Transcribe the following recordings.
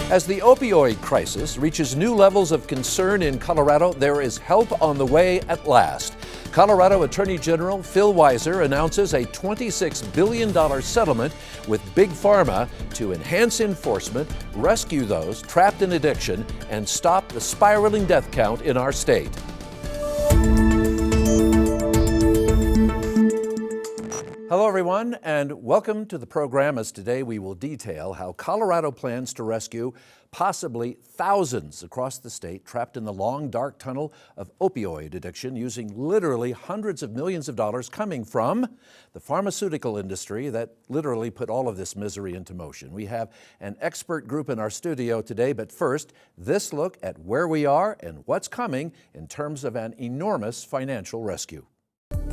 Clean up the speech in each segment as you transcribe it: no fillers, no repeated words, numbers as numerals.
As the opioid crisis reaches new levels of concern in Colorado, there is help on the way at last. Colorado Attorney General Phil Weiser announces a $26 billion settlement with Big Pharma to enhance enforcement, rescue those trapped in addiction, and stop the spiraling death count in our state. Hello, everyone, and welcome to the program, as today we will detail how Colorado plans to rescue possibly thousands across the state trapped in the long, dark tunnel of opioid addiction, using literally hundreds of millions of dollars coming from the pharmaceutical industry that literally put all of this misery into motion. We have an expert group in our studio today, but first, this look at where we are and what's coming in terms of an enormous financial rescue.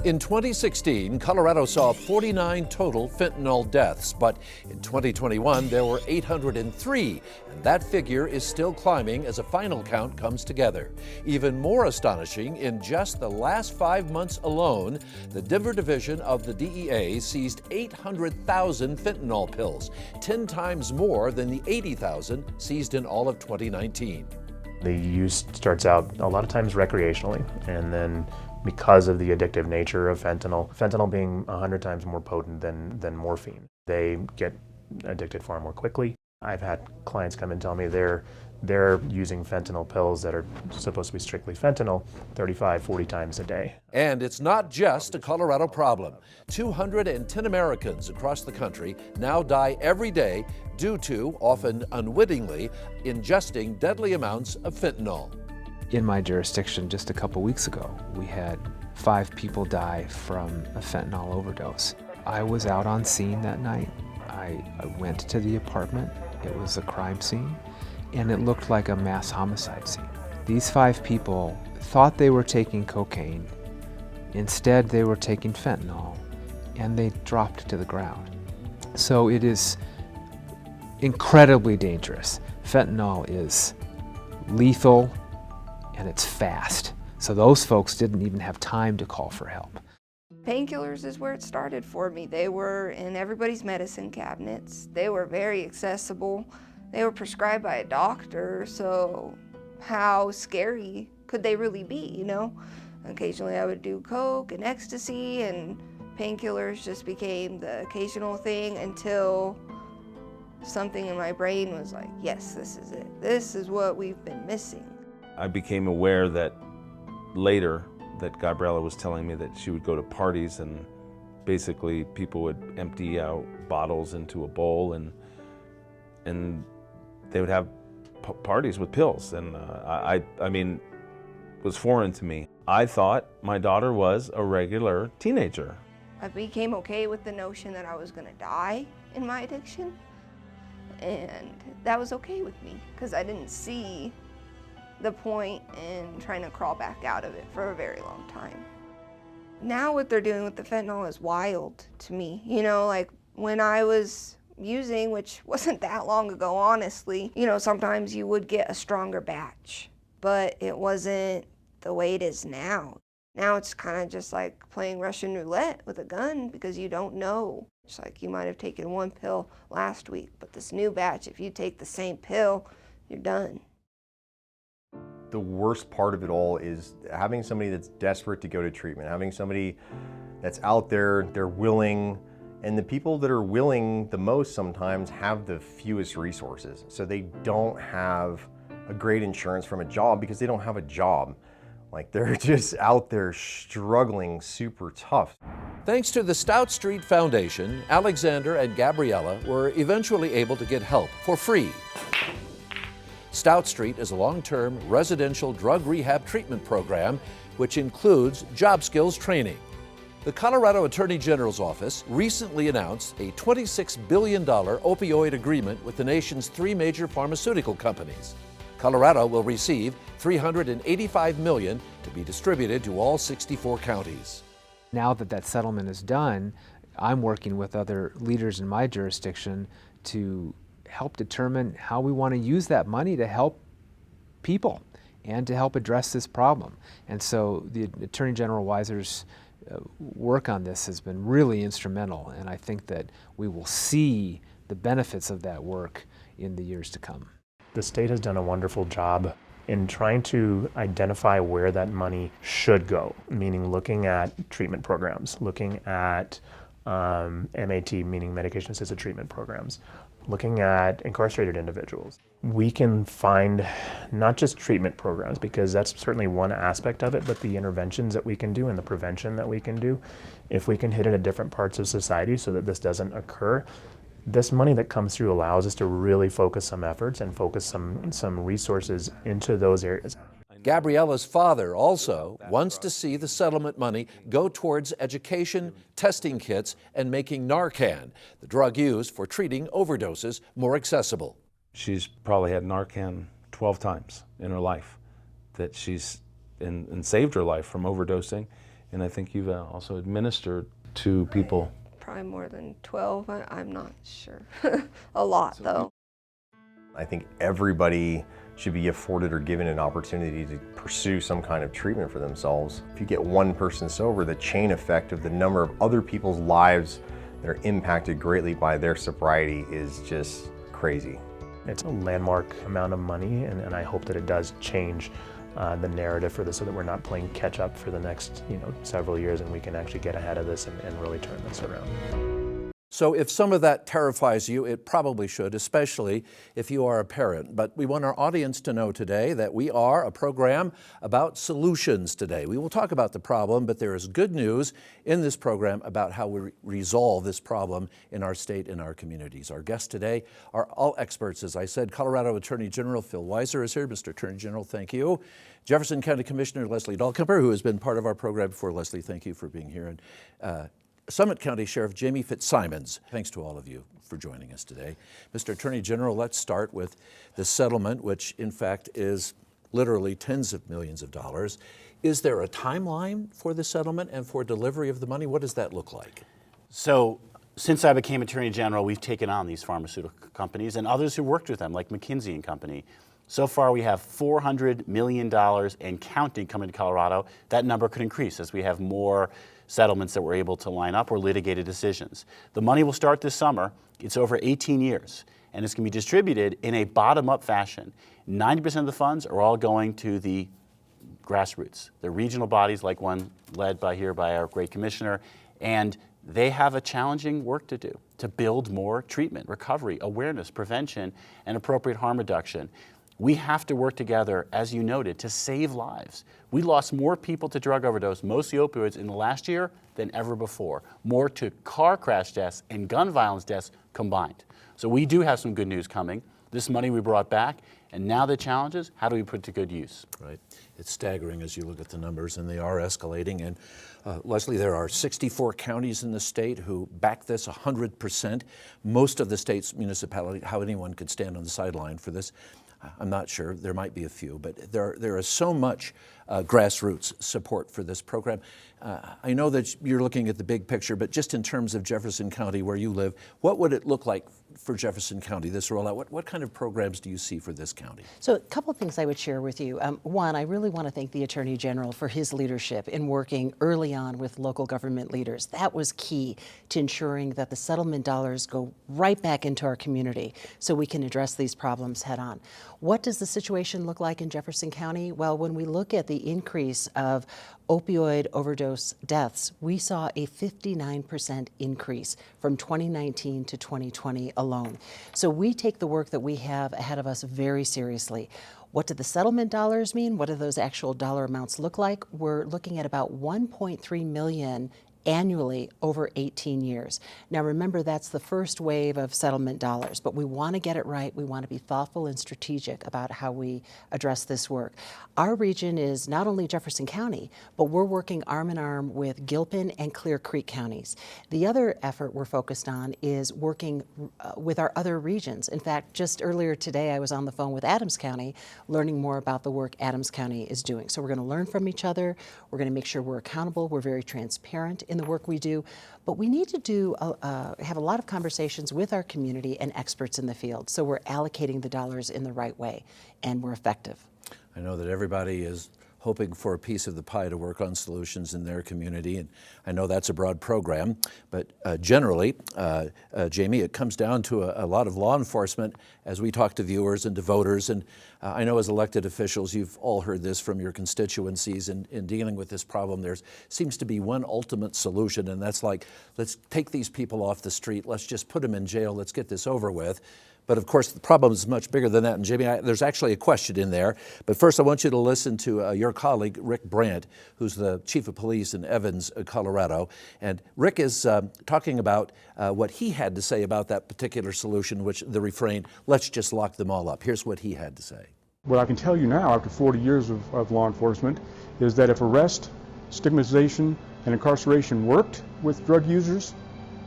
In 2016, Colorado saw 49 total fentanyl deaths, but in 2021 there were 803, and that figure is still climbing as a final count comes together. Even more astonishing, in just the last 5 months alone, the Denver division of the DEA seized 800,000 fentanyl pills, 10 times more than the 80,000 seized in all of 2019. The use starts out a lot of times recreationally, and then because of the addictive nature of fentanyl being 100 times more potent than morphine, they get addicted far more quickly. I've had clients come and tell me they're using fentanyl pills that are supposed to be strictly fentanyl 35, 40 times a day. And it's not just a Colorado problem. 210 Americans across the country now die every day due to, often unwittingly, ingesting deadly amounts of fentanyl. In my jurisdiction, just a couple weeks ago, we had 5 people die from a fentanyl overdose. I was out on scene that night. I went to the apartment. It was a crime scene, and it looked like a mass homicide scene. These 5 people thought they were taking cocaine. Instead, they were taking fentanyl, and they dropped to the ground. So it is incredibly dangerous. Fentanyl is lethal, and it's fast. So those folks didn't even have time to call for help. Painkillers is where it started for me. They were in everybody's medicine cabinets. They were very accessible. They were prescribed by a doctor, so how scary could they really be, you know? Occasionally I would do coke and ecstasy, and painkillers just became the occasional thing until something in my brain was like, yes, this is it. This is what we've been missing. I became aware that later that Gabriella was telling me that she would go to parties and basically people would empty out bottles into a bowl and they would have parties with pills. And I mean, it was foreign to me. I thought my daughter was a regular teenager. I became okay with the notion that I was gonna die in my addiction. And that was okay with me because I didn't see the point in trying to crawl back out of it for a very long time. Now what they're doing with the fentanyl is wild to me. You know, like when I was using, which wasn't that long ago, honestly, you know, sometimes you would get a stronger batch, but it wasn't the way it is now. Now it's kind of just like playing Russian roulette with a gun because you don't know. It's like you might have taken 1 pill last week, but this new batch, if you take the same pill, you're done. The worst part of it all is having somebody that's desperate to go to treatment, having somebody that's out there, they're willing, and the people that are willing the most sometimes have the fewest resources. So they don't have a great insurance from a job because they don't have a job. Like they're just out there struggling super tough. Thanks to the Stout Street Foundation, Alexander and Gabriella were eventually able to get help for free. Stout Street is a long-term residential drug rehab treatment program which includes job skills training. The Colorado Attorney General's office recently announced a $26 billion opioid agreement with the nation's 3 major pharmaceutical companies. Colorado will receive $385 million to be distributed to all 64 counties. Now that that settlement is done, I'm working with other leaders in my jurisdiction to help determine how we want to use that money to help people and to help address this problem. And so the Attorney General Weiser's work on this has been really instrumental, and I think that we will see the benefits of that work in the years to come. The state has done a wonderful job in trying to identify where that money should go, meaning looking at treatment programs, looking at MAT, meaning medication-assisted treatment programs, looking at incarcerated individuals. We can find not just treatment programs, because that's certainly one aspect of it, but the interventions that we can do and the prevention that we can do. If we can hit it at different parts of society so that this doesn't occur, this money that comes through allows us to really focus some efforts and focus some resources into those areas. Gabriella's father also wants to see the settlement money go towards education, testing kits, and making Narcan, the drug used for treating overdoses, more accessible. She's probably had Narcan 12 times in her life, that she's and saved her life from overdosing. And I think you've also administered to people. Probably more than 12, I'm not sure. A lot, though. I think everybody should be afforded or given an opportunity to pursue some kind of treatment for themselves. If you get one person sober, the chain effect of the number of other people's lives that are impacted greatly by their sobriety is just crazy. It's a landmark amount of money, and I hope that it does change the narrative for this so that we're not playing catch up for the next several years, and we can actually get ahead of this and really turn this around. So if some of that terrifies you, it probably should, especially if you are a parent. But we want our audience to know today that we are a program about solutions today. We will talk about the problem, but there is good news in this program about how we resolve this problem in our state and our communities. Our guests today are all experts, as I said. Colorado Attorney General Phil Weiser is here. Mr. Attorney General, thank you. Jefferson County Commissioner Lesley Dahlkemper, who has been part of our program before. Lesley, thank you for being here. And Summit County Sheriff Jaime FitzSimons. Thanks to all of you for joining us today. Mr. Attorney General, let's start with the settlement, which in fact is literally tens of millions of dollars. Is there a timeline for the settlement and for delivery of the money? What does that look like? So since I became Attorney General, we've taken on these pharmaceutical companies and others who worked with them, like McKinsey and Company. So far, we have $400 million and counting coming to Colorado. That number could increase as we have more settlements that we're able to line up or litigated decisions. The money will start this summer. It's over 18 years, and it's going to be distributed in a bottom-up fashion. 90% of the funds are all going to the grassroots, the regional bodies like one led by our great commissioner, and they have a challenging work to do to build more treatment, recovery, awareness, prevention, and appropriate harm reduction. We have to work together, as you noted, to save lives. We lost more people to drug overdose, mostly opioids, in the last year than ever before. More to car crash deaths and gun violence deaths combined. So we do have some good news coming. This money we brought back, and now the challenge is, how do we put it to good use? Right. It's staggering as you look at the numbers, and they are escalating. And Lesley, there are 64 counties in the state who back this 100%. Most of the state's municipality, how anyone could stand on the sideline for this, I'm not sure. There might be a few, but there is so much grassroots support for this program. I know that you're looking at the big picture, but just in terms of Jefferson County, where you live, what would it look like for Jefferson County, this rollout? What kind of programs do you see for this county? So a couple of things I would share with you. One, I really want to thank the Attorney General for his leadership in working early on with local government leaders. That was key to ensuring that the settlement dollars go right back into our community so we can address these problems head on. What does the situation look like in Jefferson County? Well, when we look at the increase of opioid overdose deaths, we saw a 59% increase from 2019 to 2020 alone. So we take the work that we have ahead of us very seriously. What do the settlement dollars mean? What do those actual dollar amounts look like? We're looking at about 1.3 million annually over 18 years. Now remember, that's the first wave of settlement dollars, but we want to get it right. We want to be thoughtful and strategic about how we address this work. Our region is not only Jefferson County, but we're working arm in arm with Gilpin and Clear Creek counties. The other effort we're focused on is working with our other regions. In fact, just earlier today, I was on the phone with Adams County, learning more about the work Adams County is doing. So we're going to learn from each other. We're going to make sure we're accountable. We're very transparent in the work we do, but we need to have a lot of conversations with our community and experts in the field, so we're allocating the dollars in the right way and we're effective. I know that everybody is hoping for a piece of the pie to work on solutions in their community. And I know that's a broad program, but generally, Jaime, it comes down to a lot of law enforcement as we talk to viewers and to voters. And I know as elected officials, you've all heard this from your constituencies in dealing with this problem. There seems to be one ultimate solution, and that's like, let's take these people off the street, let's just put them in jail, let's get this over with. But of course, the problem is much bigger than that. And Jaime, there's actually a question in there. But first, I want you to listen to your colleague, Rick Brandt, who's the chief of police in Evans, Colorado. And Rick is talking about what he had to say about that particular solution, which the refrain, let's just lock them all up. Here's what he had to say. What I can tell you now, after 40 years of law enforcement, is that if arrest, stigmatization, and incarceration worked with drug users,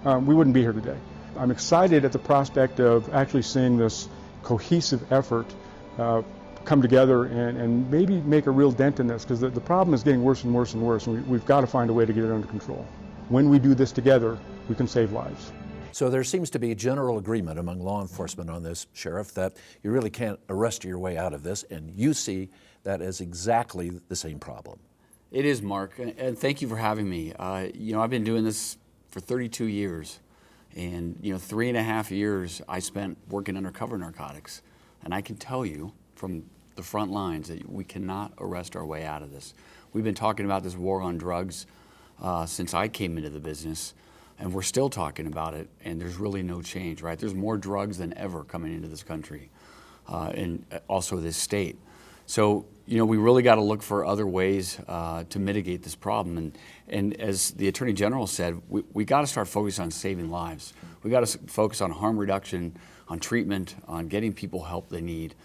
we wouldn't be here today. I'm excited at the prospect of actually seeing this cohesive effort come together and maybe make a real dent in this, because the problem is getting worse and worse and worse, and we've got to find a way to get it under control. When we do this together, we can save lives. So there seems to be general agreement among law enforcement on this, Sheriff, that you really can't arrest your way out of this, and you see that as exactly the same problem. It is, Mark, and thank you for having me. I've been doing this for 32 years. And 3.5 years I spent working undercover narcotics. And I can tell you from the front lines that we cannot arrest our way out of this. We've been talking about this war on drugs since I came into the business, and we're still talking about it, and there's really no change, right? There's more drugs than ever coming into this country, and also this state. So, we really got to look for other ways to mitigate this problem. And as the Attorney General said, we got to start focusing on saving lives. We got to focus on harm reduction, on treatment, on getting people help they need.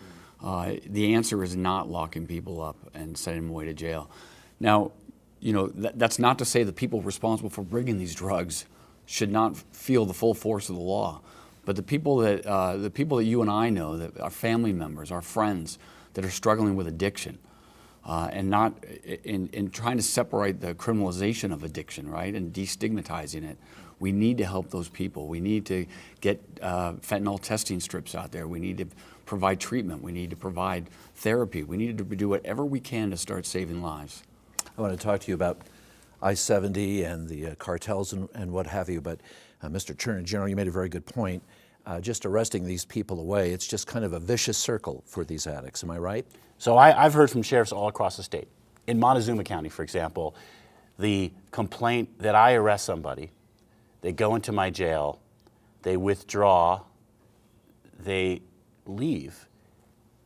The answer is not locking people up and sending them away to jail. Now, that's not to say the people responsible for bringing these drugs should not feel the full force of the law. But the people that you and I know, that our family members, our friends, that are struggling with addiction, and not in trying to separate the criminalization of addiction, right, and destigmatizing it. We need to help those people. We need to get fentanyl testing strips out there. We need to provide treatment. We need to provide therapy. We need to do whatever we can to start saving lives. I want to talk to you about I-70 and the cartels and what have you, but Mr. Attorney General, you made a very good point. Just arresting these people away, it's just kind of a vicious circle for these addicts. Am I right? So I've heard from sheriffs all across the state. In Montezuma County, for example, the complaint that I arrest somebody, they go into my jail, they withdraw, they leave,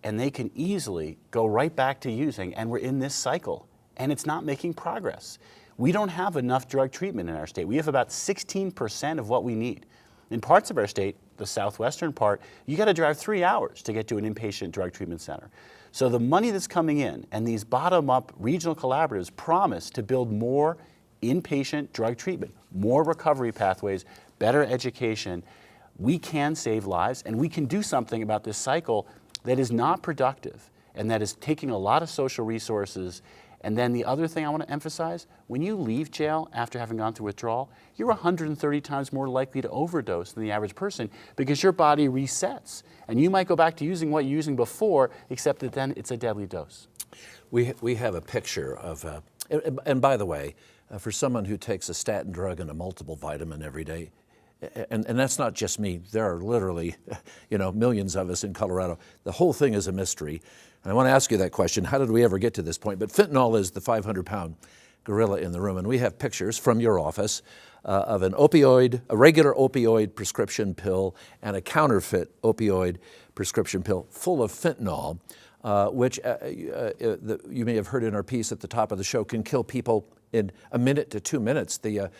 and they can easily go right back to using, and we're in this cycle, and it's not making progress. We don't have enough drug treatment in our state. We have about 16% of what we need. In parts of our state, the southwestern part, you got to drive 3 hours to get to an inpatient drug treatment center. So the money that's coming in and these bottom-up regional collaboratives promise to build more inpatient drug treatment, more recovery pathways, better education. We can save lives, and we can do something about this cycle that is not productive and that is taking a lot of social resources. And then the other thing I want to emphasize, when you leave jail after having gone through withdrawal, you're 130 times more likely to overdose than the average person because your body resets. And you might go back to using what you're using before, except that then it's a deadly dose. We have a picture of, and by the way, for someone who takes a statin drug and a multiple vitamin every day, and that's not just me, there are literally, millions of us in Colorado. The whole thing is a mystery. And I want to ask you that question, how did we ever get to this point? But fentanyl is the 500-pound gorilla in the room, and we have pictures from your office of a regular opioid prescription pill and a counterfeit opioid prescription pill full of fentanyl, which you may have heard in our piece at the top of the show can kill people in a minute to 2 minutes. The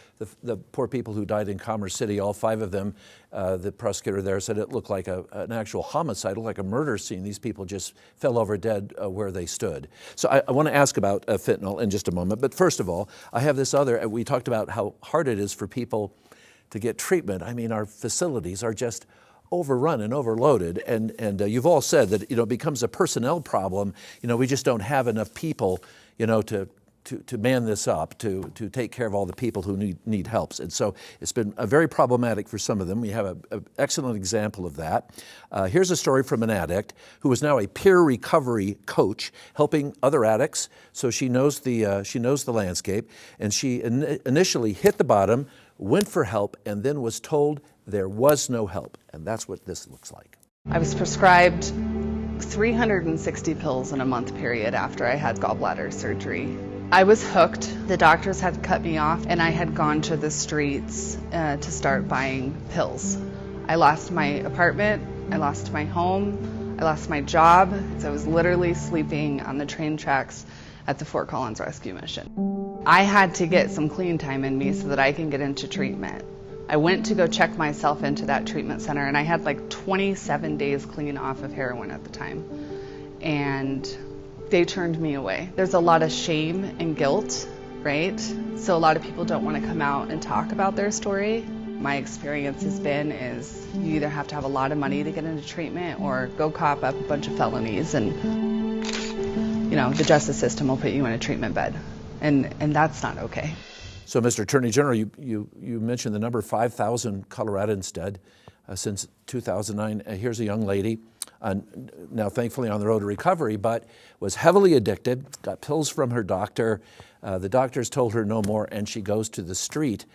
poor people who died in Commerce City, all 5 of them, the prosecutor there said it looked like an actual homicide, like a murder scene. These people just fell over dead where they stood. So I want to ask about fentanyl in just a moment. But first of all, I have this other, we talked about how hard it is for people to get treatment. I mean, our facilities are just overrun and overloaded, and you've all said that it becomes a personnel problem. We just don't have enough people, to to man this up, to take care of all the people who need help. And so it's been very problematic for some of them. We have an excellent example of that. Here's a story from an addict who is now a peer recovery coach, helping other addicts. So she knows the landscape, and she initially hit the bottom, went for help, and then was told there was no help. And that's what this looks like. I was prescribed 360 pills in a month period after I had gallbladder surgery. I was hooked. The doctors had cut me off, and I had gone to the streets to start buying pills. I lost my apartment, I lost my home, I lost my job. So I was literally sleeping on the train tracks at the Fort Collins Rescue Mission. I had to get some clean time in me so that I can get into treatment. I went to go check myself into that treatment center, and I had like 27 days clean off of heroin at the time. And they turned me away. There's a lot of shame and guilt, right? So a lot of people don't want to come out and talk about their story. My experience has been is you either have to have a lot of money to get into treatment or go cop up a bunch of felonies, and the justice system will put you in a treatment bed. And that's not okay. So, Mr. Attorney General, you mentioned the number 5,000 Coloradans dead since 2009. Here's a young lady, now thankfully on the road to recovery, but was heavily addicted, got pills from her doctor. The doctors told her no more, and she goes to the street.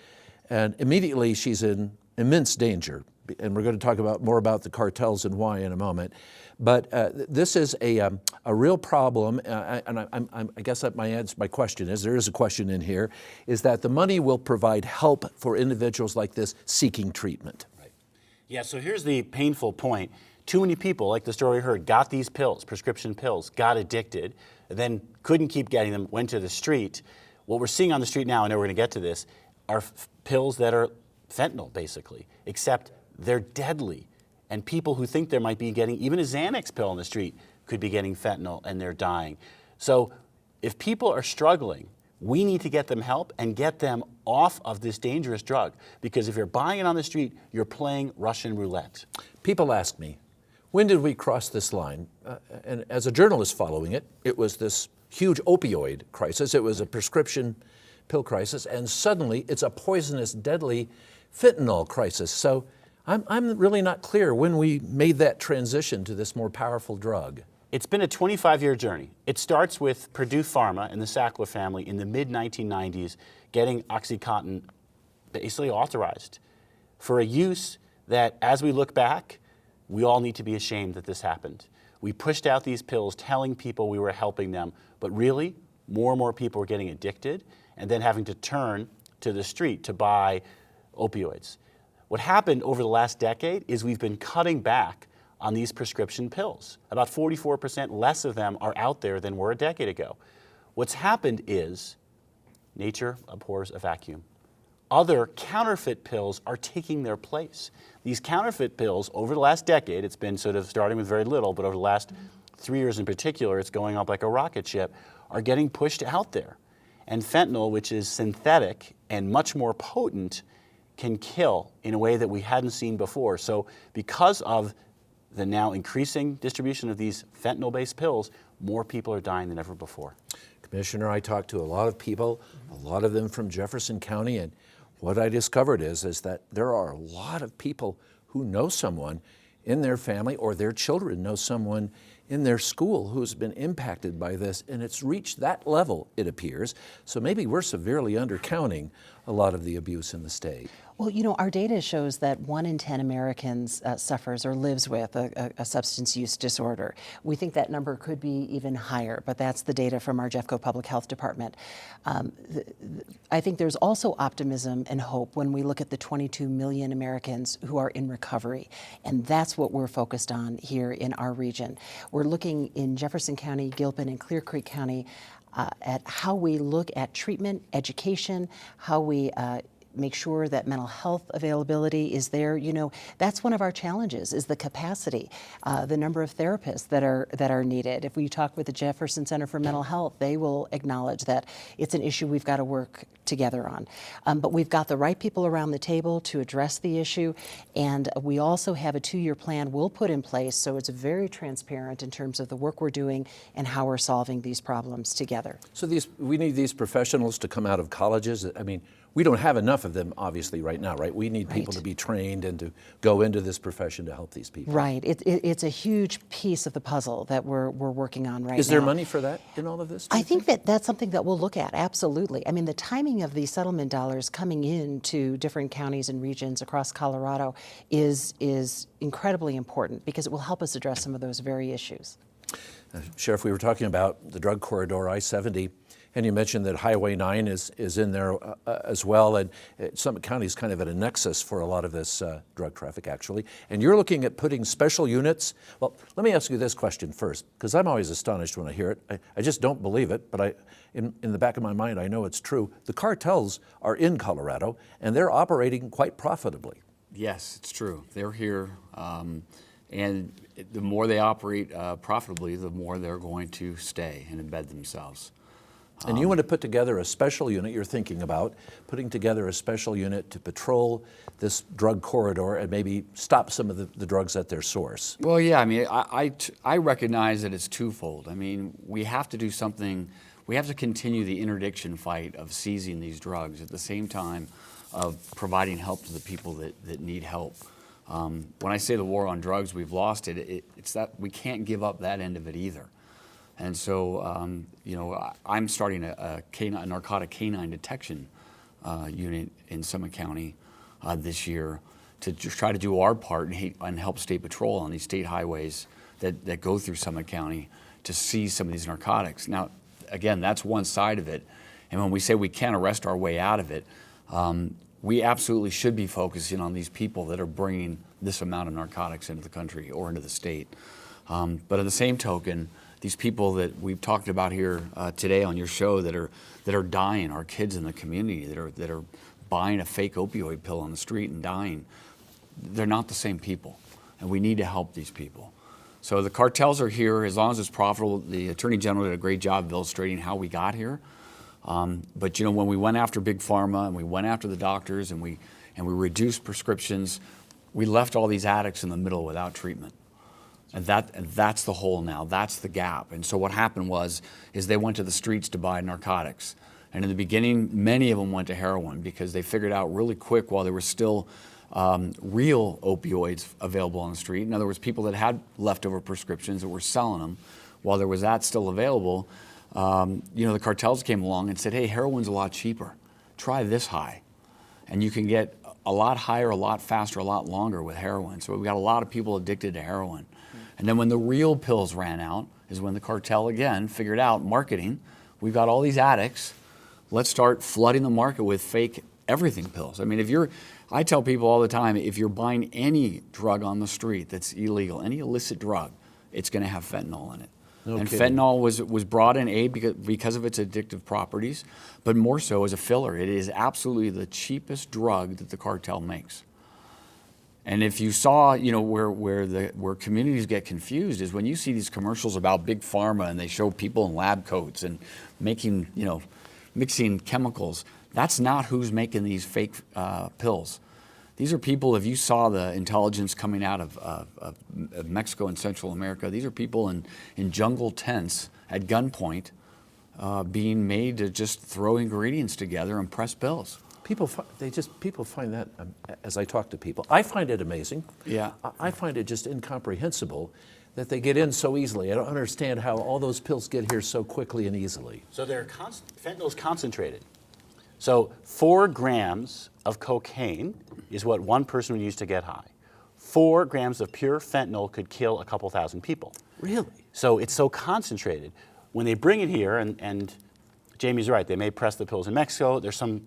And immediately she's in immense danger. And we're going to talk more about the cartels and why in a moment. But this is a real problem, and I guess that my question is, there is a question in here, is that the money will provide help for individuals like this seeking treatment. Right. Yeah, so here's the painful point. Too many people, like the story we heard, got these pills, prescription pills, got addicted, then couldn't keep getting them, went to the street. What we're seeing on the street now, I know we're going to get to this, are pills that are fentanyl, basically, except they're deadly. And people who think they might be getting even a Xanax pill on the street could be getting fentanyl, and they're dying. So if people are struggling, we need to get them help and get them off of this dangerous drug. Because if you're buying it on the street, you're playing Russian roulette. People ask me, when did we cross this line? And as a journalist following it, it was this huge opioid crisis. It was a prescription pill crisis, and suddenly it's a poisonous, deadly fentanyl crisis. So I'm really not clear when we made that transition to this more powerful drug. It's been a 25-year journey. It starts with Purdue Pharma and the Sackler family in the mid-1990s getting OxyContin basically authorized for a use that, as we look back, we all need to be ashamed that this happened. We pushed out these pills telling people we were helping them, but really, more and more people were getting addicted and then having to turn to the street to buy opioids. What happened over the last decade is we've been cutting back on these prescription pills. About 44% less of them are out there than were a decade ago. What's happened is nature abhors a vacuum. Other counterfeit pills are taking their place. These counterfeit pills, over the last decade, it's been sort of starting with very little, but over the last 3 years in particular, it's going up like a rocket ship, are getting pushed out there. And fentanyl, which is synthetic and much more potent, can kill in a way that we hadn't seen before. So because of the now increasing distribution of these fentanyl-based pills, more people are dying than ever before. Commissioner, I talked to a lot of people, a lot of them from Jefferson County, and what I discovered is that there are a lot of people who know someone in their family or their children know someone in their school who's been impacted by this, and it's reached that level, it appears. So maybe we're severely undercounting a lot of the abuse in the state. Well, you know, our data shows that 1 in 10 Americans suffers or lives with a substance use disorder. We think that number could be even higher, but that's the data from our Jeffco Public Health Department. I think there's also optimism and hope when we look at the 22 million Americans who are in recovery, and that's what we're focused on here in our region. We're looking in Jefferson County, Gilpin, and Clear Creek County at how we look at treatment, education, how we make sure that mental health availability is there. You know, that's one of our challenges, is the capacity, the number of therapists that are needed. If we talk with the Jefferson Center for Mental Health, they will acknowledge that it's an issue we've got to work together on. But we've got the right people around the table to address the issue, and we also have a 2-year plan we'll put in place, so it's very transparent in terms of the work we're doing and how we're solving these problems together. So we need these professionals to come out of colleges. I mean, we don't have enough of them, obviously, right now, right? We need people to be trained and to go into this profession to help these people. Right. It's a huge piece of the puzzle that we're working on right now. Is there money for that in all of this? I think that's something that we'll look at, absolutely. I mean, the timing of these settlement dollars coming into different counties and regions across Colorado is incredibly important because it will help us address some of those very issues. Sheriff, we were talking about the drug corridor, I-70, and you mentioned that Highway 9 is in there as well, and Summit County is kind of at a nexus for a lot of this drug traffic, actually. And you're looking at putting special units. Well, let me ask you this question first, because I'm always astonished when I hear it. I just don't believe it, but in the back of my mind, I know it's true. The cartels are in Colorado, and they're operating quite profitably. Yes, it's true. They're here, and the more they operate profitably, the more they're going to stay and embed themselves. And you want to put together a special unit, you're thinking about putting together a special unit to patrol this drug corridor and maybe stop some of the drugs at their source. Well, yeah, I mean, I recognize that it's twofold. I mean, we have to do something, we have to continue the interdiction fight of seizing these drugs at the same time of providing help to the people that need help. When I say the war on drugs, we've lost it, it's that we can't give up that end of it either. And so, you know, I'm starting a narcotic canine detection unit in Summit County this year to just try to do our part and help State Patrol on these state highways that go through Summit County to seize some of these narcotics. Now, again, that's one side of it. And when we say we can't arrest our way out of it, we absolutely should be focusing on these people that are bringing this amount of narcotics into the country or into the state. But at the same token, these people that we've talked about here today on your show that are dying, our kids in the community that are buying a fake opioid pill on the street and dying, they're not the same people, and we need to help these people. So the cartels are here as long as it's profitable. The Attorney General did a great job of illustrating how we got here. But you know, when we went after Big Pharma and we went after the doctors and we reduced prescriptions, we left all these addicts in the middle without treatment. And that's the hole now, that's the gap. And so what happened is they went to the streets to buy narcotics. And in the beginning, many of them went to heroin because they figured out really quick while there were still real opioids available on the street. In other words, people that had leftover prescriptions that were selling them, while there was that still available, you know, the cartels came along and said, hey, heroin's a lot cheaper. Try this high. And you can get a lot higher, a lot faster, a lot longer with heroin. So we got a lot of people addicted to heroin. And then when the real pills ran out is when the cartel again figured out marketing. We've got all these addicts. Let's start flooding the market with fake everything pills. I mean, I tell people all the time, if you're buying any drug on the street that's illegal, any illicit drug, it's going to have fentanyl in it. No and kidding. fentanyl was brought in because of its addictive properties, but more so as a filler. It is absolutely the cheapest drug that the cartel makes. And if you saw, you know, where communities get confused is when you see these commercials about Big Pharma and they show people in lab coats and making, you know, mixing chemicals. That's not who's making these fake pills. These are people, if you saw the intelligence coming out of Mexico and Central America, these are people in jungle tents at gunpoint being made to just throw ingredients together and press pills. People find that, as I talk to people, I find it amazing. Yeah. I find it just incomprehensible that they get in so easily. I don't understand how all those pills get here so quickly and easily. So fentanyl is concentrated. So 4 grams of cocaine is what one person would use to get high. 4 grams of pure fentanyl could kill a couple thousand people. Really? So it's so concentrated. When they bring it here, and Jamie's right, they may press the pills in Mexico. There's some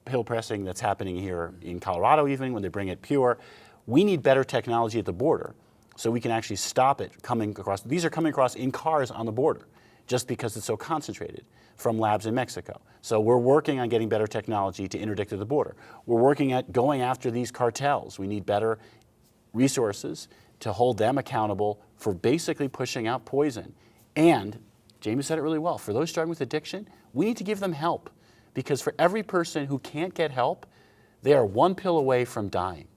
pill pressing that's happening here in Colorado even when they bring it pure. We need better technology at the border so we can actually stop it coming across. These are coming across in cars on the border. just because it's so concentrated from labs in Mexico. So we're working on getting better technology to interdict at the border. We're working at going after these cartels. We need better resources to hold them accountable for basically pushing out poison. And Jaime said it really well, for those struggling with addiction, we need to give them help, because for every person who can't get help, they are one pill away from dying.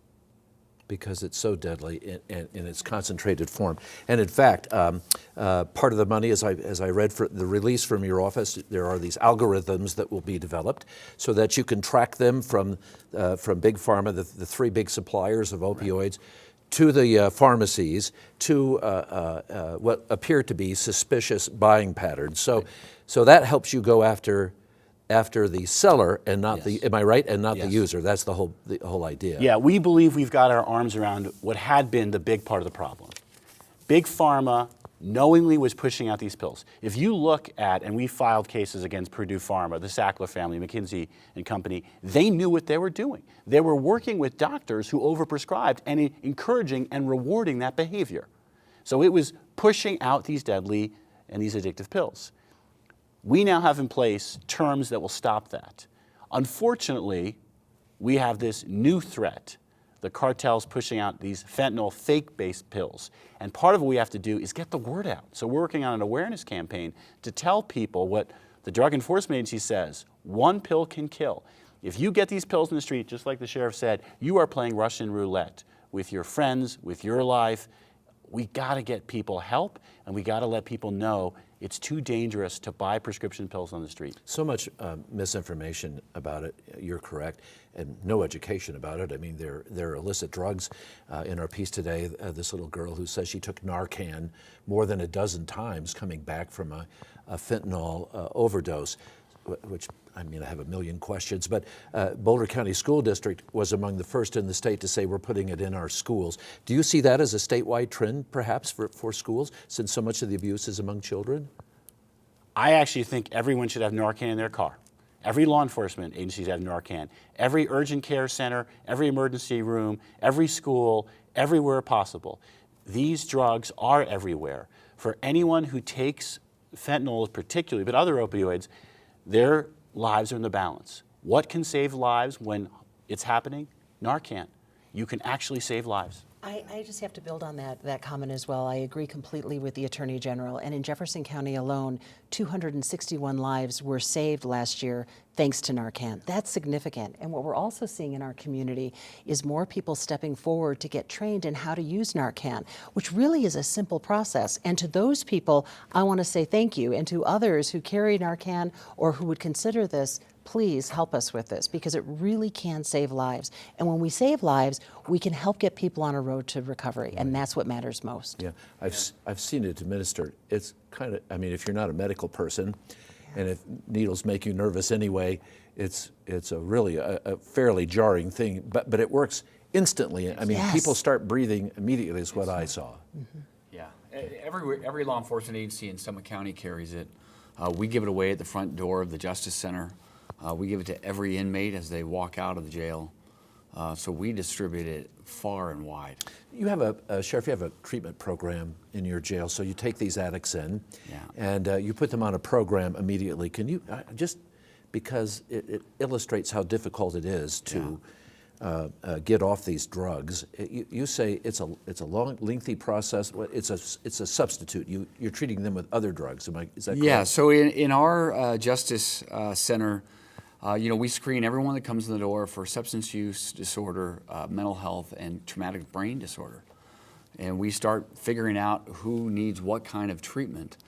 Because it's so deadly in its concentrated form. And in fact, part of the money, as I read for the release from your office, there are these algorithms that will be developed so that you can track them from Big Pharma, the three big suppliers of opioids, to the pharmacies, to what appear to be suspicious buying patterns. So that helps you go after the seller and not the, am I right, and not the user. That's the whole idea. Yeah, we believe we've got our arms around what had been the big part of the problem. Big Pharma knowingly was pushing out these pills. If you look at, and we filed cases against Purdue Pharma, the Sackler family, McKinsey and Company, they knew what they were doing. They were working with doctors who overprescribed and encouraging and rewarding that behavior. So it was pushing out these deadly and these addictive pills. We now have in place terms that will stop that. Unfortunately, we have this new threat, the cartels pushing out these fentanyl fake-based pills. And part of what we have to do is get the word out. So we're working on an awareness campaign to tell people what the Drug Enforcement Agency says: one pill can kill. If you get these pills in the street, just like the sheriff said, you are playing Russian roulette with your friends, with your life. We gotta get people help, and we gotta let people know it's too dangerous to buy prescription pills on the street. So much misinformation about it, you're correct, and no education about it. I mean, they're illicit drugs. In our piece today, this little girl who says she took Narcan more than a dozen times coming back from a fentanyl overdose, which, I mean, I have a million questions, but Boulder County School District was among the first in the state to say we're putting it in our schools. Do you see that as a statewide trend, perhaps, for schools, since so much of the abuse is among children? I actually think everyone should have Narcan in their car. Every law enforcement agency should have Narcan. Every urgent care center, every emergency room, every school, everywhere possible. These drugs are everywhere. For anyone who takes fentanyl particularly, but other opioids, their lives are in the balance. What can save lives when it's happening? Narcan. You can actually save lives. I just have to build on that comment as well. I agree completely with the Attorney General. And in Jefferson County alone, 261 lives were saved last year thanks to Narcan. That's significant. And what we're also seeing in our community is more people stepping forward to get trained in how to use Narcan, which really is a simple process. And to those people, I want to say thank you. And to others who carry Narcan or who would consider this, please help us with this, because it really can save lives. And when we save lives, we can help get people on a road to recovery, and that's what matters most. Yeah, I've seen it administered. It's kind of, I mean, if you're not a medical person, and if needles make you nervous anyway, it's a really a fairly jarring thing, but it works instantly. I mean, people start breathing immediately is what I saw. Mm-hmm. Yeah, every law enforcement agency in Summit County carries it. We give it away at the front door of the Justice Center. We give it to every inmate as they walk out of the jail. So we distribute it far and wide. You have Sheriff, you have a treatment program in your jail. So you take these addicts in and you put them on a program immediately. Can you, just because it illustrates how difficult it is to get off these drugs, you say it's a long, lengthy process. It's a substitute. You're treating them with other drugs. Is that correct? Yeah, so in our Justice Center, we screen everyone that comes in the door for substance use disorder, mental health, and traumatic brain disorder. And we start figuring out who needs what kind of treatment.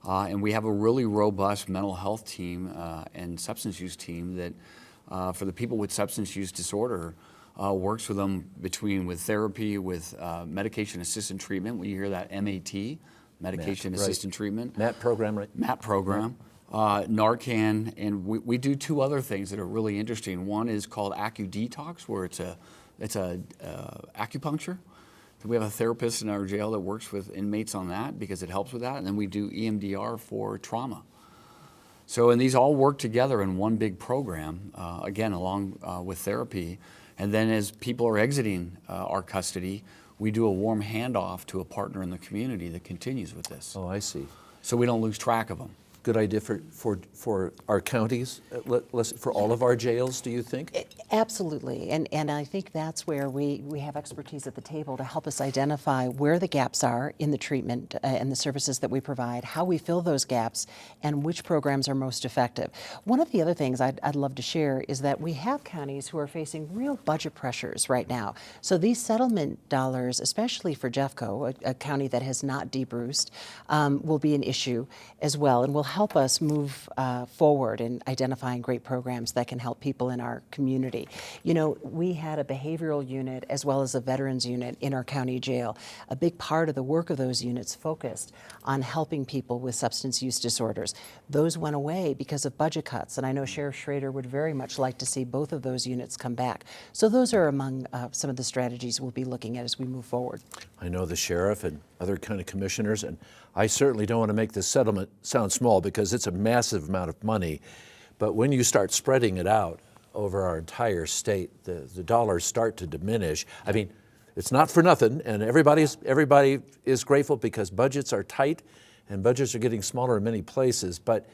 And we have a really robust mental health team and substance use team that, for the people with substance use disorder, works with them with therapy, with medication-assisted treatment. We hear that MAT, medication-assisted treatment. MAT program, right? MAT program. Narcan, and we do two other things that are really interesting. One is called AccuDetox, where it's a acupuncture. We have a therapist in our jail that works with inmates on that because it helps with that, and then we do EMDR for trauma. So, and these all work together in one big program, again, along with therapy. And then as people are exiting our custody, we do a warm handoff to a partner in the community that continues with this. Oh, I see. so we don't lose track of them. Good idea for our counties, for all of our jails, do you think? Absolutely, and I think that's where we have expertise at the table to help us identify where the gaps are in the treatment and the services that we provide, how we fill those gaps, and which programs are most effective. One of the other things I'd love to share is that we have counties who are facing real budget pressures right now. So these settlement dollars, especially for Jeffco, a county that has not debruced, will be an issue as well, and will help us move forward in identifying great programs that can help people in our community. You know, we had a behavioral unit as well as a veterans unit in our county jail. A big part of the work of those units focused on helping people with substance use disorders. Those went away because of budget cuts, and I know Sheriff Schrader would very much like to see both of those units come back. So those are among some of the strategies we'll be looking at as we move forward. I know the sheriff and other kind of commissioners, and I certainly don't want to make this settlement sound small because it's a massive amount of money, but when you start spreading it out over our entire state, the dollars start to diminish. I mean, it's not for nothing, and everybody is grateful because budgets are tight and budgets are getting smaller in many places, but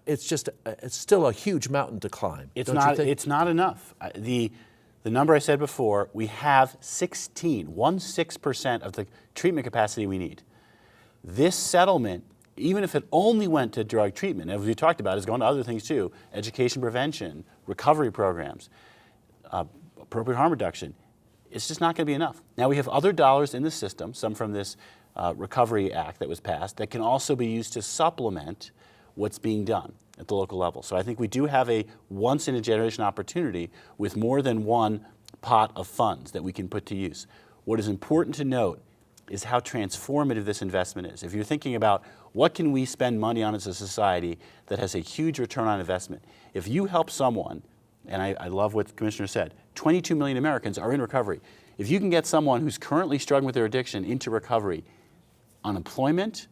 it's still a huge mountain to climb. It's don't not. you think? It's not enough. The number I said before, we have 16% of the treatment capacity we need. This settlement, even if it only went to drug treatment, as we talked about, is going to other things too, education prevention, recovery programs, appropriate harm reduction, it's just not going to be enough. Now we have other dollars in the system, some from this Recovery Act that was passed, that can also be used to supplement what's being done at the local level. So I think we do have a once-in-a-generation opportunity with more than one pot of funds that we can put to use. What is important to note is how transformative this investment is. If you're thinking about what can we spend money on as a society that has a huge return on investment, if you help someone, and I love what the Commissioner said, 22 million Americans are in recovery. If you can get someone who's currently struggling with their addiction into recovery, on employment,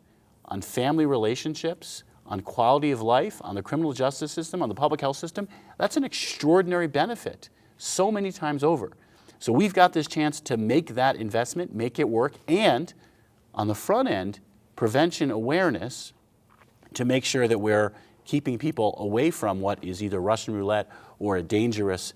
on family relationships, on quality of life, on the criminal justice system, on the public health system, that's an extraordinary benefit so many times over. So we've got this chance to make that investment, make it work, and on the front end, prevention awareness to make sure that we're keeping people away from what is either Russian roulette or a dangerous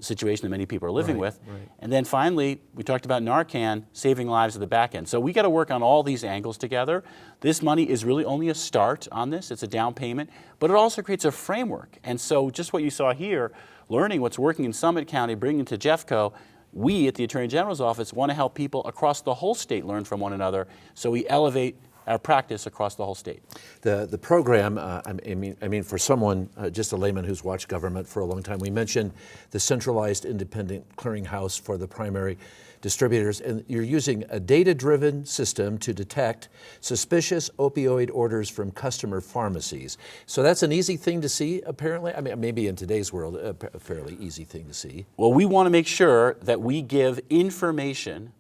situation that many people are living with. Right. And then finally, we talked about Narcan saving lives at the back end. So we got to work on all these angles together. This money is really only a start on this. It's a down payment, but it also creates a framework. And so just what you saw here, learning what's working in Summit County, bringing it to Jeffco, we at the Attorney General's office want to help people across the whole state learn from one another, so we elevate our practice across the whole state. The program, I mean, for someone, just a layman who's watched government for a long time, we mentioned the centralized independent clearinghouse for the primary distributors, and you're using a data-driven system to detect suspicious opioid orders from customer pharmacies. So that's an easy thing to see, apparently. I mean, maybe in today's world, a fairly easy thing to see. Well, we want to make sure that we give information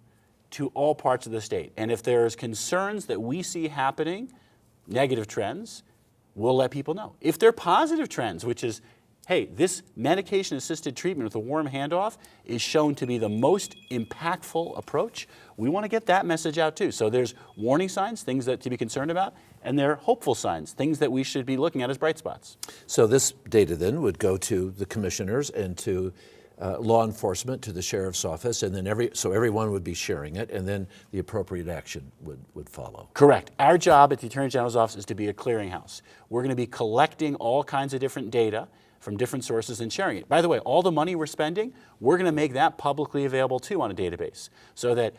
to all parts of the state. And if there's concerns that we see happening, negative trends, we'll let people know. If they're positive trends, which is, hey, this medication-assisted treatment with a warm handoff is shown to be the most impactful approach, we want to get that message out too. So there's warning signs, things that to be concerned about, and there are hopeful signs, things that we should be looking at as bright spots. So this data then would go to the commissioners and to law enforcement, to the sheriff's office, and then so everyone would be sharing it, and then the appropriate action would follow. Correct. Our job at the Attorney General's office is to be a clearinghouse. We're going to be collecting all kinds of different data from different sources and sharing it. By the way, all the money we're spending, we're going to make that publicly available too on a database, so that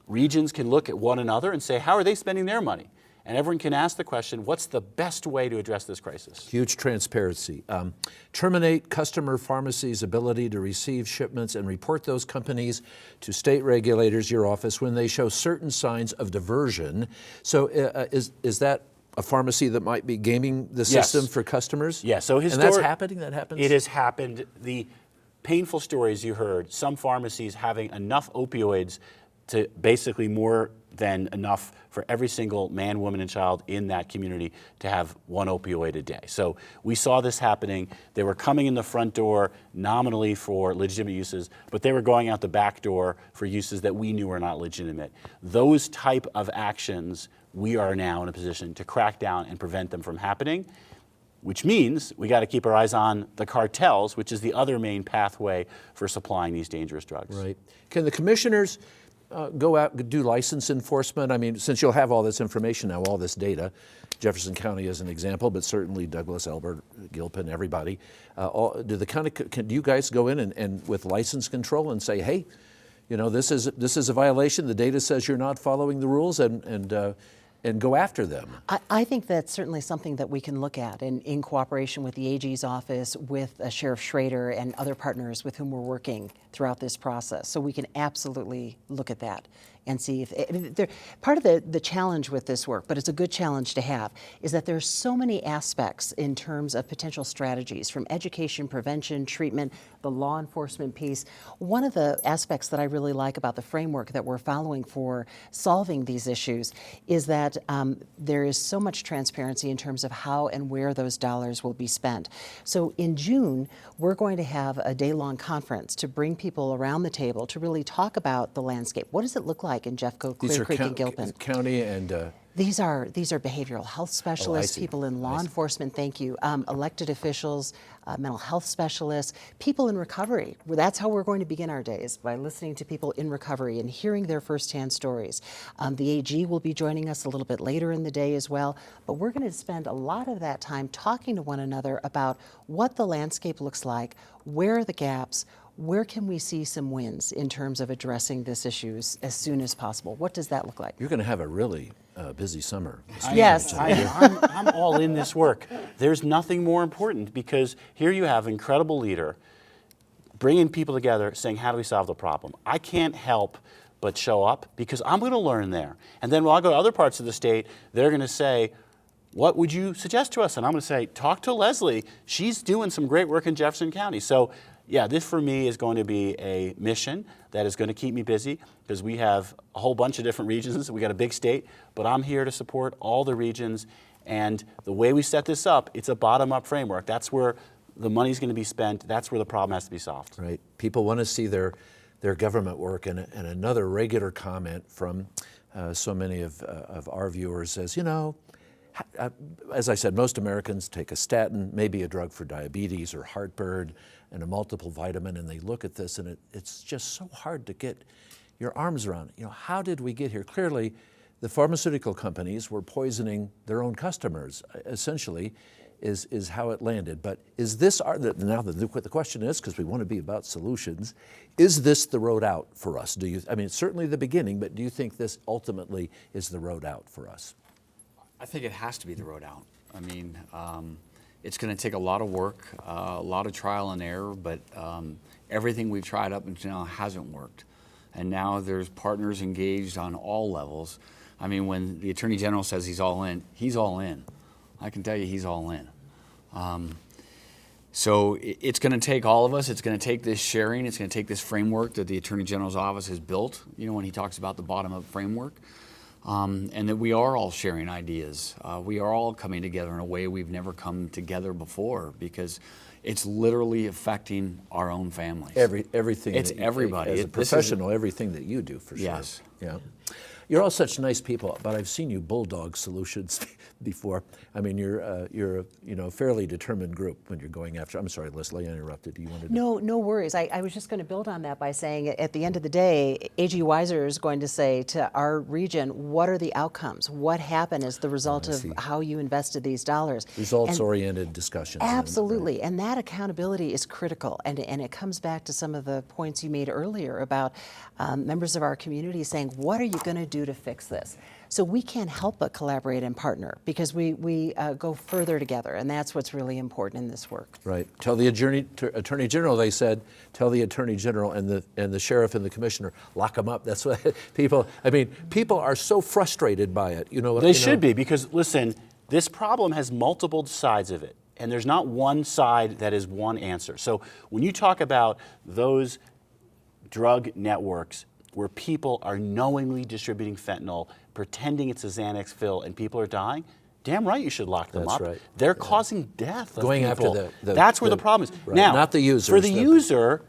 regions can look at one another and say, how are they spending their money? And everyone can ask the question, what's the best way to address this crisis? Huge transparency. Terminate customer pharmacies' ability to receive shipments and report those companies to state regulators, your office, when they show certain signs of diversion. So is that a pharmacy that might be gaming the system for customers? Yes. So and that's happening? That happens? It has happened. The painful stories you heard, some pharmacies having enough opioids to basically more than enough for every single man, woman, and child in that community to have one opioid a day. So we saw this happening. They were coming in the front door nominally for legitimate uses, but they were going out the back door for uses that we knew were not legitimate. Those type of actions we are now in a position to crack down and prevent them from happening, which means we got to keep our eyes on the cartels, which is the other main pathway for supplying these dangerous drugs. Right. Can the commissioners go out and do license enforcement? I mean, since you'll have all this information now, all this data, Jefferson County is an example, but certainly Douglas, Elbert, Gilpin, everybody. Do you guys go in and with license control and say, hey, you know, this is a violation. The data says you're not following the rules, and go after them? I think that's certainly something that we can look at in cooperation with the AG's office, with Sheriff Schrader and other partners with whom we're working throughout this process. So we can absolutely look at that and see if part of the challenge with this work, but it's a good challenge to have, is that there's so many aspects in terms of potential strategies, from education, prevention, treatment, the law enforcement piece. One of the aspects that I really like about the framework that we're following for solving these issues is that there is so much transparency in terms of how and where those dollars will be spent. So in June, we're going to have a day-long conference to bring people around the table to really talk about the landscape. What does it look like in Jeffco, Clear Creek, and Gilpin? County and... These are behavioral health specialists, people in law enforcement, thank you, elected officials, mental health specialists, people in recovery. Well, that's how we're going to begin our days, by listening to people in recovery and hearing their firsthand stories. The AG will be joining us a little bit later in the day as well, but we're going to spend a lot of that time talking to one another about what the landscape looks like, where are the gaps, where can we see some wins in terms of addressing this issues as soon as possible? What does that look like? You're going to have a really busy summer. Yes. I'm all in this work. There's nothing more important, because here you have an incredible leader bringing people together saying, how do we solve the problem? I can't help but show up, because I'm going to learn there. And then when I go to other parts of the state, they're going to say, what would you suggest to us? And I'm going to say, talk to Lesley. She's doing some great work in Jefferson County. So yeah, this for me is going to be a mission that is going to keep me busy, because we have a whole bunch of different regions. We got a big state, but I'm here to support all the regions. And the way we set this up, it's a bottom-up framework. That's where the money's going to be spent. That's where the problem has to be solved. Right. People want to see their government work. And another regular comment from so many of our viewers is, you know, as I said, most Americans take a statin, maybe a drug for diabetes or heartburn, and a multiple vitamin, and they look at this, and it's just so hard to get your arms around. You know, how did we get here? Clearly, the pharmaceutical companies were poisoning their own customers, essentially, is how it landed. But is this, now the question is, because we want to be about solutions, is this the road out for us? I mean, it's certainly the beginning, but do you think this ultimately is the road out for us? I think it has to be the road out. I mean, it's going to take a lot of work, a lot of trial and error, but everything we've tried up until now hasn't worked. And now there's partners engaged on all levels. I mean, when the Attorney General says he's all in, he's all in. I can tell you he's all in. So it's going to take all of us. It's going to take this sharing. It's going to take this framework that the Attorney General's office has built, you know, when he talks about the bottom-up framework. And that we are all sharing ideas. We are all coming together in a way we've never come together before, because it's literally affecting our own families. Everything. It's everybody. As a professional, everything that you do, for sure. Yes. Yeah. You're all such nice people, but I've seen you bulldog solutions before. I mean, you're a fairly determined group when you're going after. I'm sorry, Lesley, I interrupted. You wanted to... No worries. I was just going to build on that by saying, at the end of the day, AG Weiser is going to say to our region, what are the outcomes? What happened as the result of how you invested these dollars? Results-oriented discussions. Absolutely, and that accountability is critical. And it comes back to some of the points you made earlier about members of our community saying, what are you going to do to fix this? So we can't help but collaborate and partner, because we go further together, and that's what's really important in this work. Right. Tell the Attorney General, they said, tell the Attorney General and the Sheriff and the Commissioner, lock them up. That's what people are so frustrated by it. You know, they should be, because listen, this problem has multiple sides of it, and there's not one side that is one answer. So when you talk about those drug networks where people are knowingly distributing fentanyl, pretending it's a Xanax fill, and people are dying, damn right you should lock them up. Right. They're causing death of Going people. after That's where the problem is. Right. Now, not the users. For the user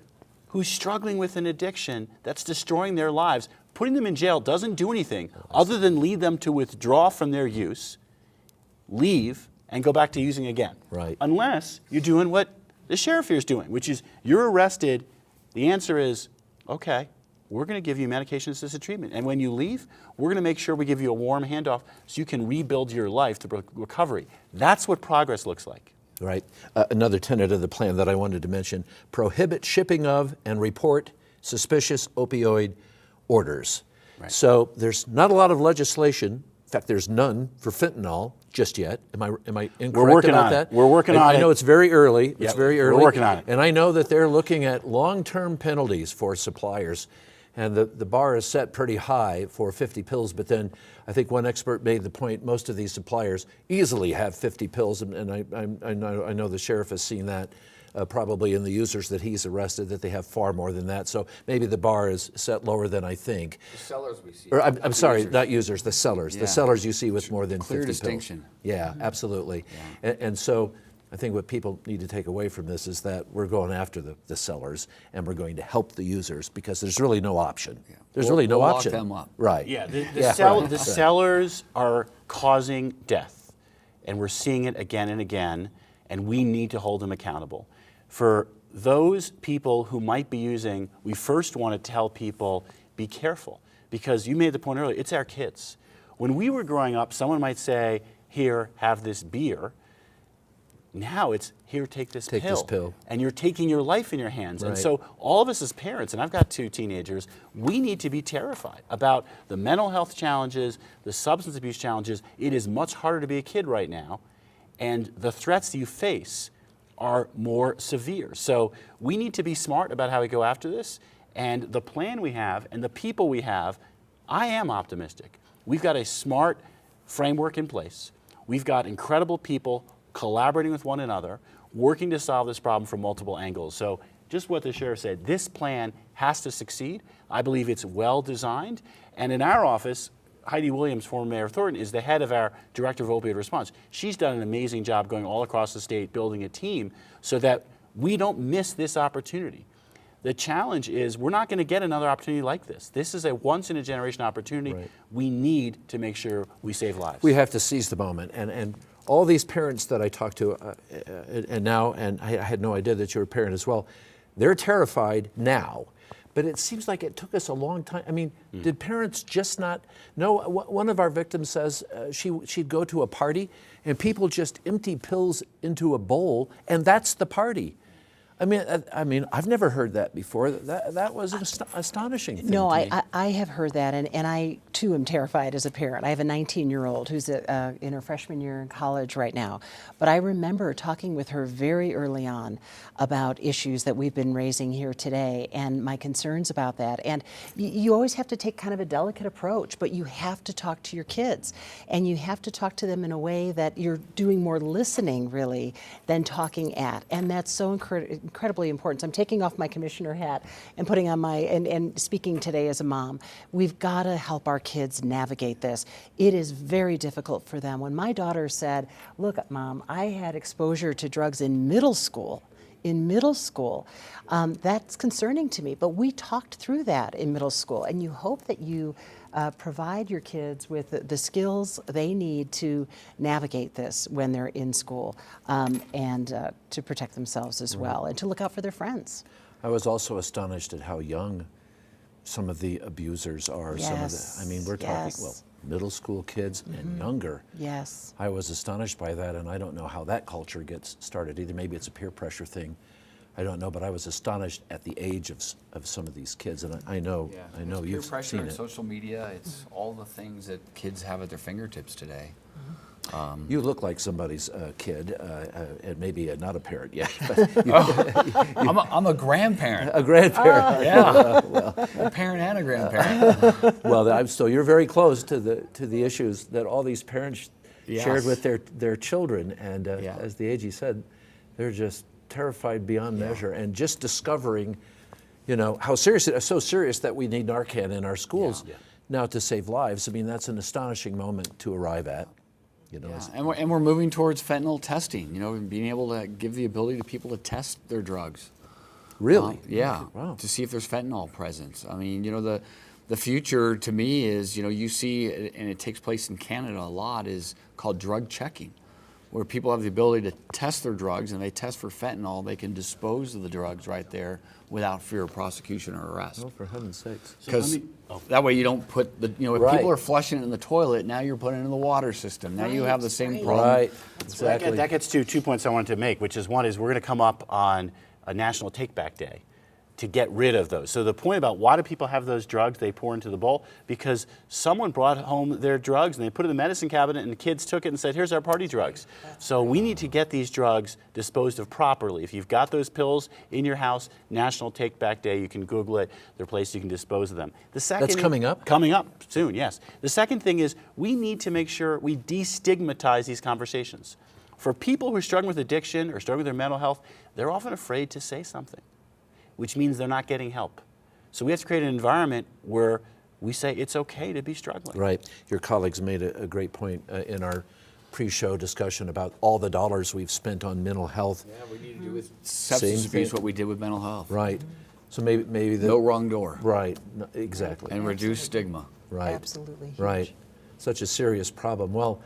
who's struggling with an addiction that's destroying their lives, Putting them in jail doesn't do anything other than lead them to withdraw from their use, leave, and go back to using again. Right. Unless you're doing what the sheriff here is doing, which is you're arrested. The answer is, okay, we're going to give you medication-assisted treatment. And when you leave, we're going to make sure we give you a warm handoff so you can rebuild your life through recovery. That's what progress looks like. Right. Another tenet of the plan that I wanted to mention, prohibit shipping of and report suspicious opioid orders. Right. So there's not a lot of legislation. In fact, there's none for fentanyl just yet. Am I incorrect about that? We're working on it. I know it's very early. Yep. It's very early. We're working on it. And I know that they're looking at long-term penalties for suppliers. And the bar is set pretty high for 50 pills, but then I think one expert made the point most of these suppliers easily have 50 pills, and I know the sheriff has seen that probably in the users that he's arrested, that they have far more than that. So maybe the bar is set lower than I think. The sellers we see. Or I'm sorry, not users, the sellers. Yeah. The sellers you see with more than Clear 50 distinction. pills. Yeah, absolutely. Yeah. And so I think what people need to take away from this is that we're going after the sellers, and we're going to help the users because there's really no option. Yeah. There's really no option. Lock them up. Right. Yeah, the Right. sellers are causing death, and we're seeing it again and again, and we need to hold them accountable. For those people who might be using, we first want to tell people, be careful, because you made the point earlier, it's our kids. When we were growing up, someone might say, here, have this beer. Now it's, here, take this pill. And you're taking your life in your hands. Right. And so all of us as parents, and I've got 2 teenagers, we need to be terrified about the mental health challenges, the substance abuse challenges. It is much harder to be a kid right now, and the threats you face are more severe. So we need to be smart about how we go after this, and the plan we have and the people we have, I am optimistic. We've got a smart framework in place. We've got incredible people collaborating with one another, working to solve this problem from multiple angles. So just what the sheriff said, this plan has to succeed. I believe it's well designed. And in our office, Heidi Williams, former mayor of Thornton, is the head of our director of opioid response. She's done an amazing job going all across the state, building a team so that we don't miss this opportunity. The challenge is we're not going to get another opportunity like this. This is a once-in-a-generation opportunity. Right. We need to make sure we save lives. We have to seize the moment. And all these parents that I talked to, and I had no idea that you were a parent as well, they're terrified now. But it seems like it took us a long time. I mean, did parents just not know? One of our victims says she'd go to a party and people just empty pills into a bowl, and that's the party. I mean, I've never heard that before. That was an astonishing thing. No, to me. I have heard that, and I too am terrified as a parent. I have a 19-year-old who's in her freshman year in college right now. But I remember talking with her very early on about issues that we've been raising here today and my concerns about that. And you always have to take kind of a delicate approach, but you have to talk to your kids, and you have to talk to them in a way that you're doing more listening, really, than talking at. And that's so incredibly important. So I'm taking off my commissioner hat and putting on my, and speaking today as a mom. We've got to help our kids navigate this. It is very difficult for them. When my daughter said, look, Mom, I had exposure to drugs in middle school, that's concerning to me. But we talked through that in middle school, and you hope that you provide your kids with the skills they need to navigate this when they're in school, and to protect themselves as well, and to look out for their friends. I was also astonished at how young some of the abusers are. Yes. We're talking, Yes. well, middle school kids and younger. Yes. I was astonished by that, and I don't know how that culture gets started either. Maybe it's a peer pressure thing. I don't know, but I was astonished at the age of some of these kids, and I know you've peer pressure seen and it. social media. It's all the things that kids have at their fingertips today. You look like somebody's kid, and maybe not a parent yet. But I'm a grandparent. a grandparent. A parent and a grandparent. Well, so you're very close to the issues that all these parents shared with their children, and as the AG said, they're just terrified beyond measure, and just discovering, how serious it is. So serious that we need Narcan in our schools now to save lives. I mean, that's an astonishing moment to arrive at. And we're moving towards fentanyl testing. Being able to give the ability to people to test their drugs. Really? Yeah. Wow. To see if there's fentanyl present. I mean, the The future to me is, you see, and it takes place in Canada a lot, is called drug checking, where people have the ability to test their drugs, and they test for fentanyl. They can dispose of the drugs right there without fear of prosecution or arrest. Oh, for heaven's sakes. Because that way you don't put the, if Right. people are flushing it in the toilet, now you're putting it in the water system. Now you have the same problem. Right, So that gets to 2 points I wanted to make, which is one is we're going to come up on a National Take Back Day to get rid of those. So the point about why do people have those drugs they pour into the bowl? Because someone brought home their drugs and they put it in the medicine cabinet and the kids took it and said, here's our party drugs. So we need to get these drugs disposed of properly. If you've got those pills in your house, National Take Back Day, you can Google it. There are places you can dispose of them. The second, That's coming up? Coming up soon, yes. The second thing is we need to make sure we destigmatize these conversations. For people who are struggling with addiction or struggling with their mental health, they're often afraid to say something, which means they're not getting help. So we have to create an environment where we say it's okay to be struggling. Right. Your colleagues made a great point in our pre-show discussion about all the dollars we've spent on mental health. Yeah, we need to do with substance abuse what we did with mental health. Right. So maybe no wrong door. Right. No, exactly. And reduce stigma. Right. Absolutely. Right. Such a serious problem. Well,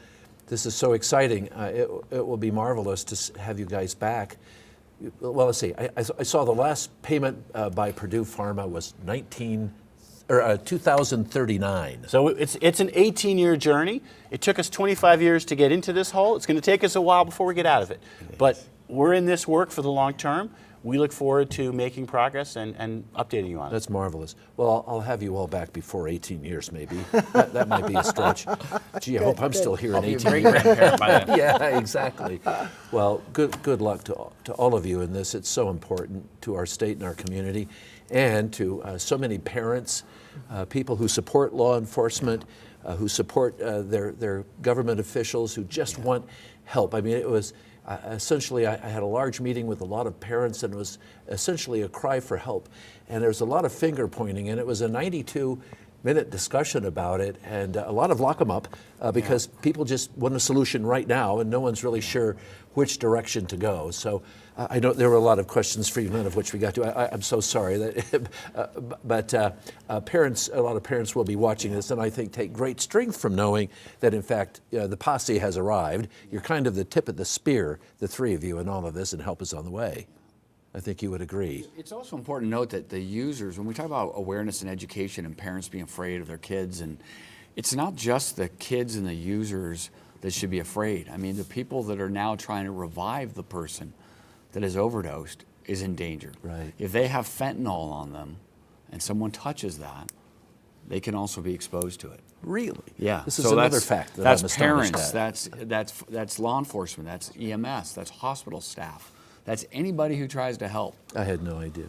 this is so exciting. It will be marvelous to have you guys back. Well, let's see. I saw the last payment by Purdue Pharma was 2039. So it's an 18-year journey. It took us 25 years to get into this hole. It's going to take us a while before we get out of it. But we're in this work for the long term. We look forward to making progress and updating you on it. That's marvelous. Well, I'll have you all back before 18 years, maybe. that might be a stretch. Gee, I hope I'm still here in 18 years. Yeah, exactly. Well, good luck to all of you in this. It's so important to our state and our community, and to so many parents, people who support law enforcement, who support their government officials, who just want help. I mean, it was. Essentially, I had a large meeting with a lot of parents, and it was essentially a cry for help. And there was a lot of finger pointing, and it was a 92-minute discussion about it, and a lot of lock them up because people just want a solution right now, and no one's really sure which direction to go. So I know there were a lot of questions for you, none of which we got to. I'm so sorry, but a lot of parents will be watching this, and I think take great strength from knowing that, in fact, the posse has arrived. You're kind of the tip of the spear, the three of you, in all of this, and help is on the way. I think you would agree. It's also important to note that the users, when we talk about awareness and education and parents being afraid of their kids, and it's not just the kids and the users that should be afraid. I mean, the people that are now trying to revive the person that is overdosed is in danger. Right. If they have fentanyl on them and someone touches that, they can also be exposed to it. Really? Yeah. This is another fact that that's I'm astonished parents, at. that's law enforcement, that's EMS, that's hospital staff, that's anybody who tries to help. I had no idea.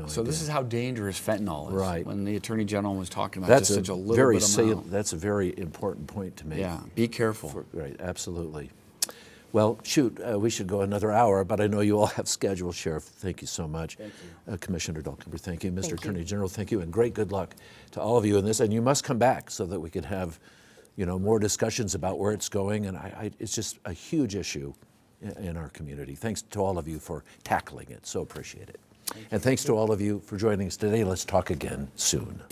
So this is how dangerous fentanyl is. Right. When the Attorney General was talking about That's just such a little bit amount. That's a very important point to make. Yeah, be careful. Right, absolutely. Well, shoot, we should go another hour, but I know you all have schedules. Sheriff, thank you so much. Thank you. Commissioner Dahlkemper, thank you. Mr. Attorney General, thank you, and great good luck to all of you in this. And you must come back so that we can have, more discussions about where it's going. And it's just a huge issue in our community. Thanks to all of you for tackling it. So appreciate it. And thanks to all of you for joining us today. Let's talk again soon.